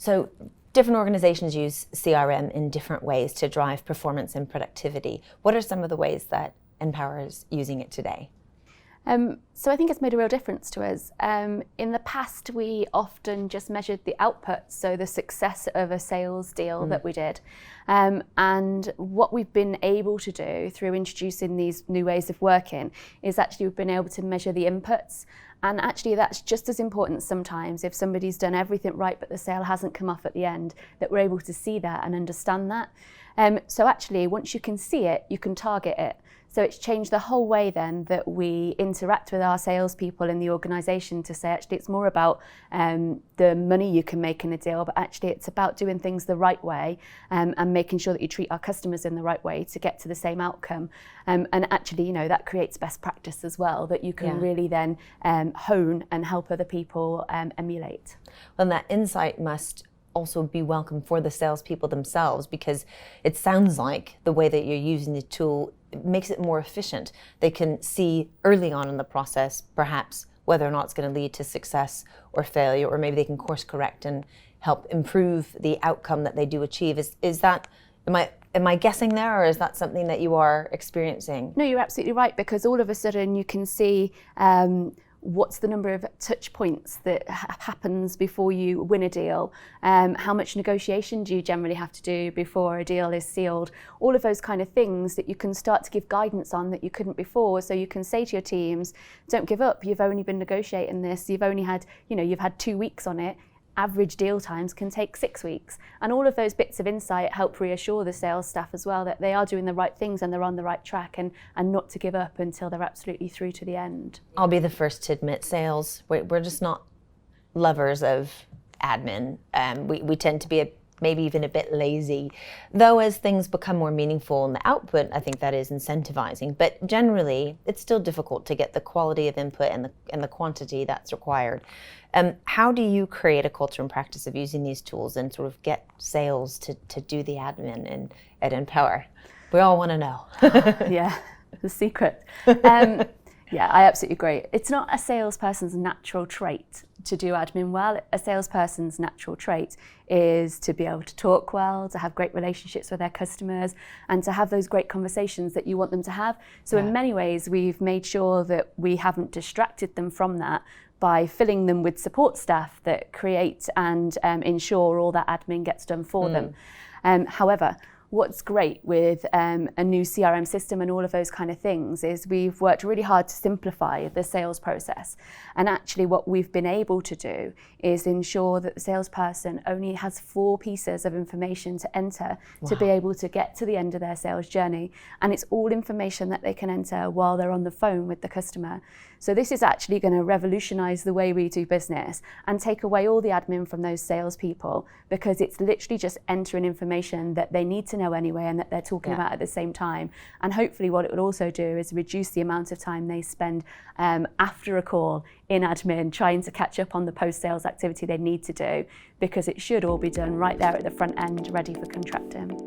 So different organizations use CRM in different ways to drive performance and productivity. What are some of the ways that npower is using it today? So I think it's made a real difference to us. In the past, we often just measured the output, so the success of a sales deal that we did. And what we've been able to do through introducing these new ways of working is actually we've been able to measure the inputs. And actually that's just as important sometimes if somebody's done everything right but the sale hasn't come off at the end, that we're able to see that and understand that. So actually once you can see it, you can target it. So it's changed the whole way then that we interact with our salespeople in the organisation to say actually it's more about the money you can make in a deal, but actually it's about doing things the right way and making sure that you treat our customers in the right way to get to the same outcome. And actually, that creates best practice as well that you can really then hone and help other people emulate. Well, that insight must also be welcome for the salespeople themselves, because it sounds like the way that you're using the tool makes it more efficient. They can see early on in the process, perhaps, whether or not it's going to lead to success or failure, or maybe they can course correct and help improve the outcome that they do achieve. Is that, am I guessing there, or is that something that you are experiencing? No, you're absolutely right, because all of a sudden you can see what's the number of touch points that happens before you win a deal, how much negotiation do you generally have to do before a deal is sealed, all of those kind of things that you can start to give guidance on that you couldn't before. So you can say to your teams, don't give up, you've only been negotiating this, you've only had, you've had 2 weeks on it. Average deal times can take 6 weeks. And all of those bits of insight help reassure the sales staff as well that they are doing the right things and they're on the right track, and not to give up until they're absolutely through to the end. I'll be the first to admit, sales, we're just not lovers of admin. We tend to be maybe even a bit lazy, though as things become more meaningful in the output, I think that is incentivizing. But generally, it's still difficult to get the quality of input and the quantity that's required. How do you create a culture and practice of using these tools and sort of get sales to do the admin at npower? We all want to know. Yeah, the secret. Yeah, I absolutely agree. It's not a salesperson's natural trait to do admin well. A salesperson's natural trait is to be able to talk well, to have great relationships with their customers, and to have those great conversations that you want them to have. So in many ways, we've made sure that we haven't distracted them from that by filling them with support staff that create and ensure all that admin gets done for them. However, what's great with a new CRM system and all of those kind of things is we've worked really hard to simplify the sales process. And actually what we've been able to do is ensure that the salesperson only has 4 pieces of information to enter to be able to get to the end of their sales journey. And it's all information that they can enter while they're on the phone with the customer. So this is actually going to revolutionize the way we do business and take away all the admin from those salespeople, because it's literally just entering information that they need to know anyway and that they're talking about at the same time. And hopefully what it would also do is reduce the amount of time they spend after a call in admin trying to catch up on the post-sales activity they need to do, because it should all be done right there at the front end, ready for contracting.